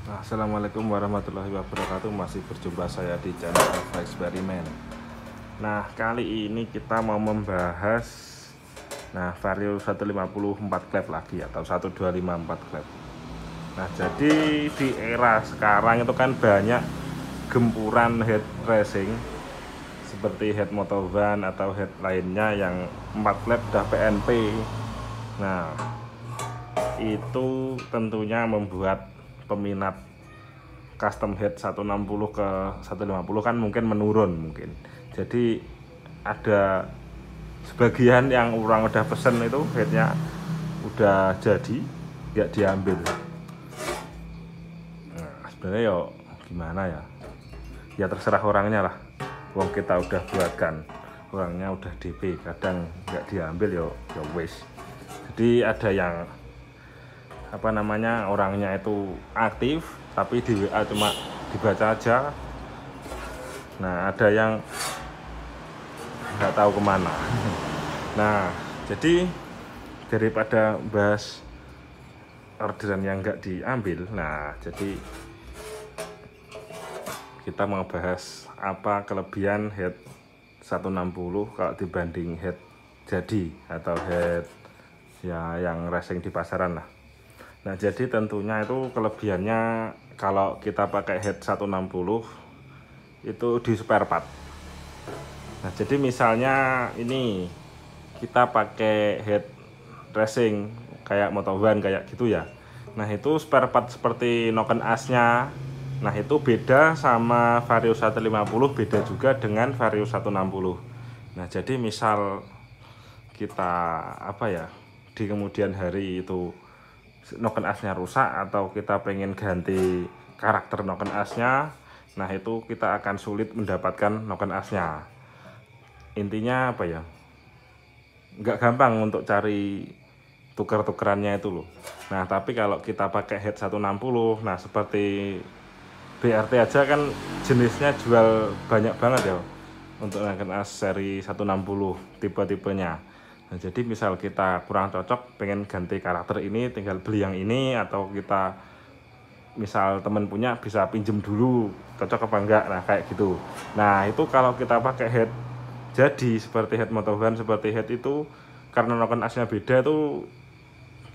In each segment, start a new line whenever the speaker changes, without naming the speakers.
Assalamualaikum warahmatullahi wabarakatuh. Masih berjumpa saya di channel Alpha Eksperimen. Nah, kali ini kita mau membahas Vario 150 4 klep lagi atau 1254 klep. Nah, jadi di era sekarang itu kan banyak gempuran head racing seperti head motovan atau head lainnya yang 4 klep udah PNP. Nah, itu tentunya membuat peminat custom head 160 ke 150 kan mungkin menurun mungkin. Jadi ada sebagian yang orang udah pesen itu headnya udah jadi nggak diambil. Nah, sebenarnya yo gimana ya? Ya terserah orangnya lah. Wong kita udah buatkan, orangnya udah DP, kadang nggak diambil yo wis. Jadi ada yang orangnya itu aktif tapi di WA cuma dibaca aja. Nah, ada yang nggak tahu kemana. Nah, jadi daripada bahas orderan yang nggak diambil, nah jadi kita mau bahas apa kelebihan head 160 kalau dibanding head jadi atau head ya yang racing di pasaran lah. Nah, jadi tentunya itu kelebihannya kalau kita pakai head 160 itu di spare part. Nah, jadi misalnya ini kita pakai head racing kayak motovan kayak gitu ya. Nah, itu spare part seperti noken asnya. Nah, itu beda sama Vario 150, beda juga dengan Vario 160. Nah, jadi misal kita di kemudian hari itu noken asnya rusak atau kita pengen ganti karakter noken asnya, nah itu kita akan sulit mendapatkan noken asnya. Intinya nggak gampang untuk cari tuker-tukerannya itu loh. Nah, tapi kalau kita pakai head 160, nah seperti BRT aja kan jenisnya jual banyak banget ya untuk noken as seri 160 tipe-tipenya. Nah, jadi misal kita kurang cocok pengen ganti karakter ini, tinggal beli yang ini, atau kita misal temen punya bisa pinjem dulu cocok apa enggak, nah kayak gitu. Nah, itu kalau kita pakai head jadi seperti head motovan, seperti head itu karena noken asnya beda itu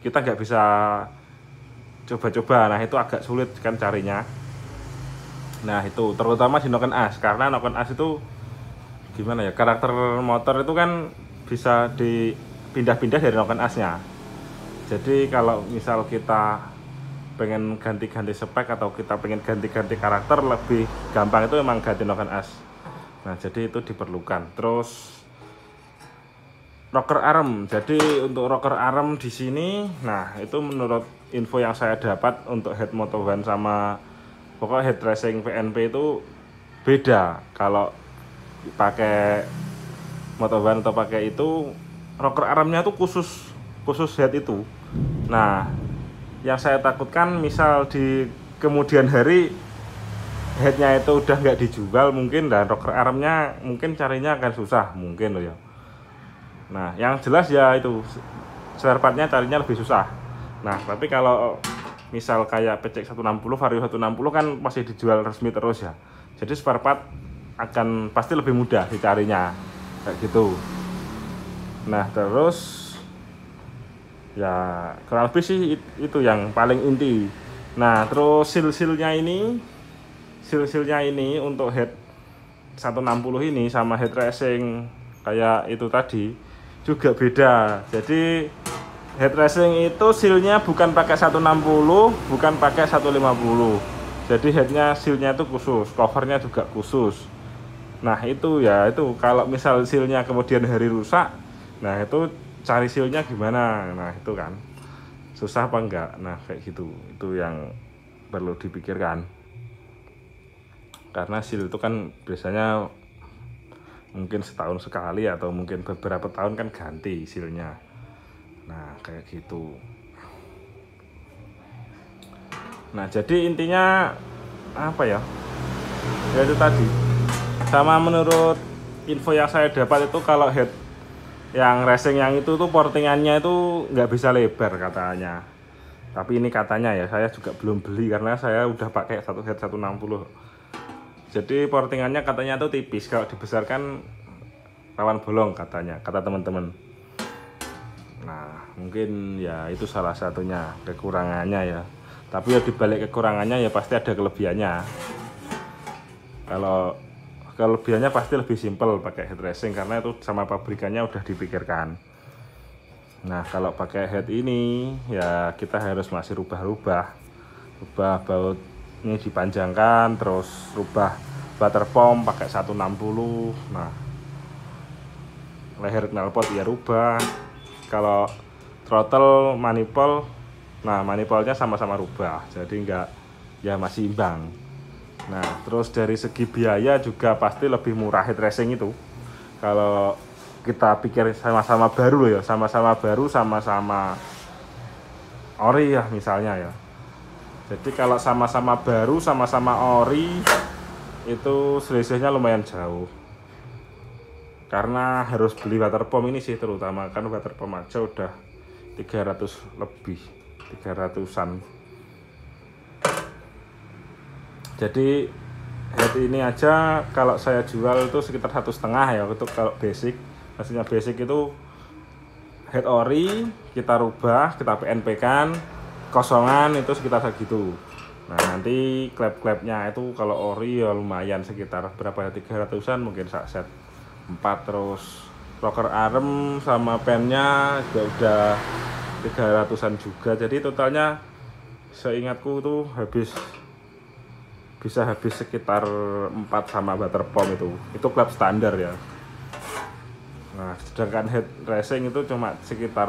kita nggak bisa coba-coba. Nah, itu agak sulit kan carinya. Nah, itu terutama di noken as, karena noken as itu gimana ya, karakter motor itu kan bisa dipindah-pindah dari noken asnya. Jadi kalau misal kita pengen ganti-ganti spek atau kita pengen ganti-ganti karakter, lebih gampang itu memang ganti noken as. Nah, jadi itu diperlukan. Terus rocker arm. Jadi untuk rocker arm di sini, nah itu menurut info yang saya dapat untuk head motovan sama pokoknya head racing PNP itu beda. Kalau pakai motovan atau pakai itu rocker armnya tuh khusus head itu. Nah, yang saya takutkan misal di kemudian hari headnya itu udah nggak dijual mungkin, dan rocker armnya mungkin carinya akan susah mungkin loh ya. Nah, yang jelas ya itu spare partnya carinya lebih susah. Nah, tapi kalau misal kayak PCX 160, Vario 160 kan masih dijual resmi terus ya. Jadi spare part akan pasti lebih mudah dicarinya kayak gitu. Nah, terus ya kurang lebih sih itu yang paling inti. Nah, terus seal-sealnya ini untuk head 160 ini sama head racing kayak itu tadi juga beda. Jadi head racing itu sealnya bukan pakai 160, bukan pakai 150. Jadi headnya sealnya itu khusus, covernya juga khusus. Nah, itu kalau misal sealnya kemudian hari rusak, nah itu cari sealnya gimana? Nah, itu kan susah apa enggak? Nah, kayak gitu. Itu yang perlu dipikirkan. Karena seal itu kan biasanya mungkin setahun sekali atau mungkin beberapa tahun kan ganti sealnya. Nah, kayak gitu. Nah, jadi intinya ya itu tadi. Sama menurut info yang saya dapat itu kalau head yang racing yang itu tuh portingannya itu nggak bisa lebar katanya. Tapi ini katanya ya, saya juga belum beli karena saya udah pakai satu head 160. Jadi portingannya katanya tuh tipis, kalau dibesarkan rawan bolong katanya, kata teman-teman. Nah mungkin ya itu salah satunya kekurangannya ya. Tapi ya dibalik kekurangannya ya pasti ada kelebihannya. Kalau kelebihannya pasti lebih simpel pakai head racing karena itu sama pabrikannya udah dipikirkan. Nah kalau pakai head ini ya kita harus masih rubah baut ini dipanjangkan, terus rubah water pump pakai 160. Nah leher knalpot ya rubah. Kalau throttle manifold, nah manifoldnya sama-sama rubah, jadi enggak ya masih imbang. Nah terus dari segi biaya juga pasti lebih murah head racing itu. Kalau kita pikir sama-sama baru loh ya, sama-sama baru, sama-sama ori ya misalnya ya. Jadi kalau sama-sama baru, sama-sama ori itu selisihnya lumayan jauh. Karena harus beli water pump ini sih, terutama kan water pump aja udah 300 lebih, 300-an. Jadi head ini aja kalau saya jual itu sekitar 1,5 ya untuk kalau basic. Maksudnya basic itu head ori kita rubah, kita PNP kan, kosongan itu sekitar segitu. Nah nanti klep-klepnya itu kalau ori ya lumayan sekitar berapa ya, 300-an mungkin sak set 4. Terus rocker arm sama pennya juga udah 300-an juga. Jadi totalnya seingatku tuh bisa habis sekitar 4 sama water pump itu klep standar ya. Nah sedangkan head racing itu cuma sekitar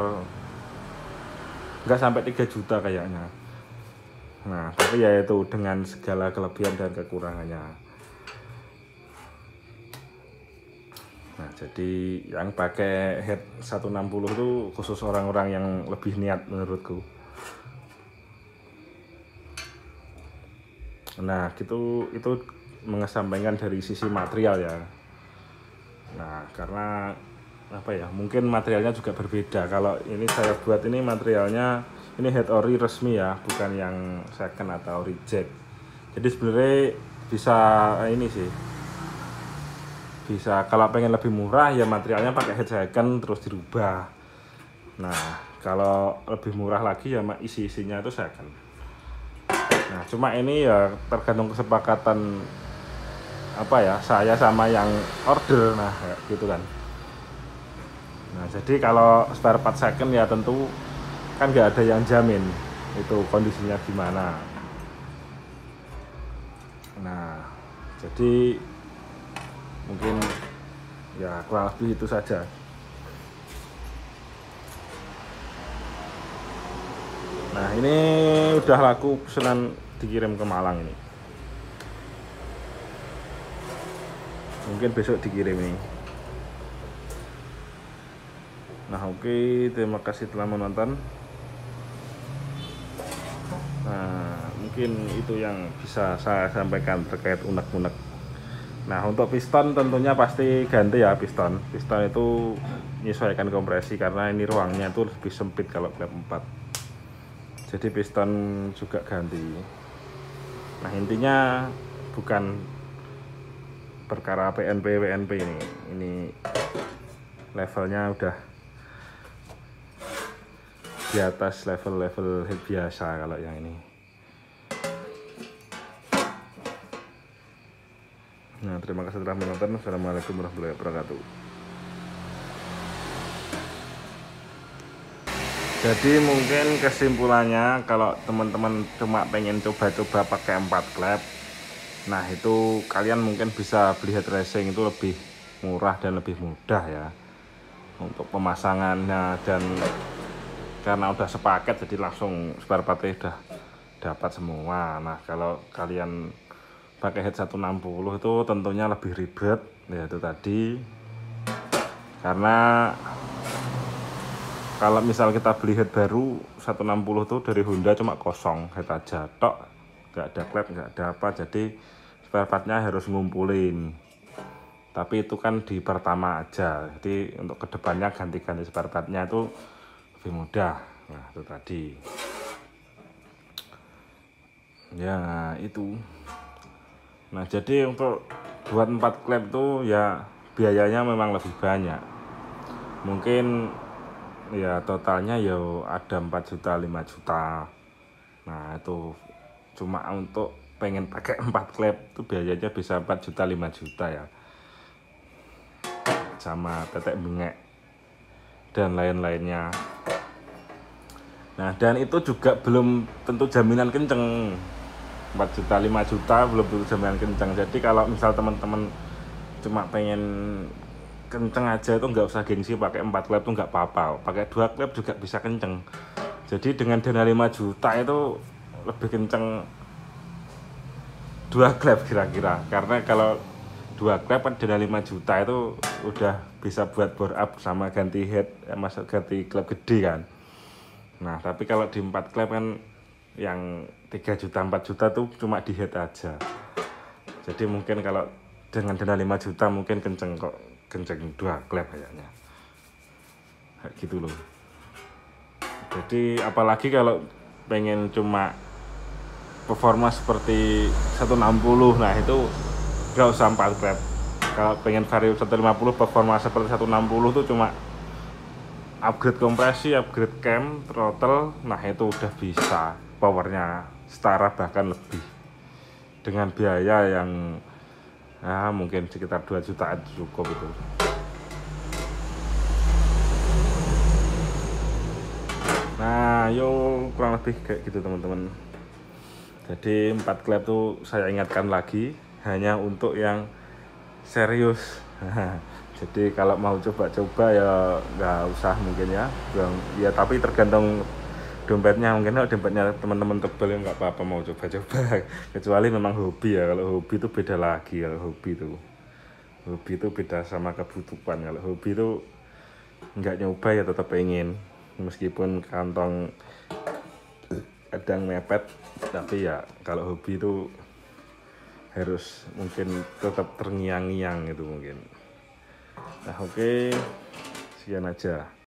nggak sampai 3 juta kayaknya. Nah tapi ya itu dengan segala kelebihan dan kekurangannya. Nah jadi yang pakai head 160 itu khusus orang-orang yang lebih niat menurutku. Nah itu mengesampingkan dari sisi material ya. Nah karena apa ya, mungkin materialnya juga berbeda. Kalau ini saya buat ini materialnya ini head ori resmi ya, bukan yang second atau reject. Jadi sebenarnya bisa ini sih, bisa kalau pengen lebih murah ya materialnya pakai head second terus dirubah. Nah kalau lebih murah lagi ya isi-isinya itu second. Nah cuma ini ya tergantung kesepakatan apa ya, saya sama yang order, nah gitu kan. Nah jadi kalau spare part second ya tentu kan nggak ada yang jamin itu kondisinya gimana. Nah jadi mungkin ya kurang lebih itu saja. Nah ini udah laku pesanan dikirim ke Malang ini. Mungkin besok dikirim ini. Nah oke, terima kasih telah menonton. Nah mungkin itu yang bisa saya sampaikan terkait unek-unek. Nah untuk piston tentunya pasti ganti ya, piston itu menyesuaikan kompresi karena ini ruangnya itu lebih sempit kalau klep 4. Jadi piston juga ganti. Nah intinya bukan perkara WNP ini levelnya udah di atas level head biasa kalau yang ini. Nah terima kasih telah menonton. Assalamualaikum warahmatullahi wabarakatuh. Jadi mungkin kesimpulannya kalau teman-teman cuma pengen coba-coba pakai 4 klep, nah itu kalian mungkin bisa beli head racing itu lebih murah dan lebih mudah ya untuk pemasangannya, dan karena udah sepaket jadi langsung spare partnya udah dapat semua. Nah kalau kalian pakai head 160 itu tentunya lebih ribet ya itu tadi, karena kalau misal kita beli head baru 160 tuh dari Honda cuma kosong head aja tok, nggak ada klep, nggak ada apa, jadi spare partnya harus ngumpulin. Tapi itu kan di pertama aja, jadi untuk kedepannya ganti-ganti spare partnya itu lebih mudah. Nah itu tadi. Ya itu. Nah jadi untuk buat 4 klep tuh ya biayanya memang lebih banyak. Mungkin ya totalnya ya ada 4 juta 5 juta. Nah itu cuma untuk pengen pakai 4 klep itu biayanya bisa 4 juta 5 juta ya, sama tetek bengek dan lain-lainnya. Nah dan itu juga belum tentu jaminan kenceng. 4 juta 5 juta belum tentu jaminan kenceng. Jadi kalau misal teman-teman cuma pengen kenceng aja itu nggak usah gengsi pakai 4 klep tuh nggak apa-apa, pakai 2 klep juga bisa kenceng. Jadi dengan dana 5 juta itu lebih kenceng 2 klep kira-kira, karena kalau 2 klep kan dana 5 juta itu udah bisa buat bore up sama ganti head, masuk ganti klep gede kan. Nah tapi kalau di 4 klep kan yang 3 juta 4 juta tuh cuma di head aja. Jadi mungkin kalau dengan dana 5 juta mungkin kenceng kok, kenceng 2 klep kayaknya. Kayak gitu loh. Jadi apalagi kalau pengen cuma performa seperti 160, nah itu gak usah 4 klep. Kalau pengen Vario 150 performa seperti 160 tuh cuma upgrade kompresi, upgrade cam, throttle, nah itu udah bisa powernya setara bahkan lebih, dengan biaya yang ya mungkin sekitar 2 jutaan cukup itu. Nah yo kurang lebih kayak gitu teman-teman. Jadi 4 klep tuh saya ingatkan lagi hanya untuk yang serius. Jadi kalau mau coba-coba ya nggak usah mungkin ya, ya tapi tergantung dompetnya. Mungkin kalau dompetnya teman-teman tebel ya nggak apa-apa mau coba-coba. Kecuali memang hobi ya, kalau hobi itu beda lagi. Kalau hobi itu beda sama kebutuhan. Kalau hobi itu nggak nyoba ya tetap pengen, meskipun kantong kadang mepet, tapi ya kalau hobi itu harus mungkin tetap terngiang-ngiang gitu mungkin. Nah oke, sekian aja.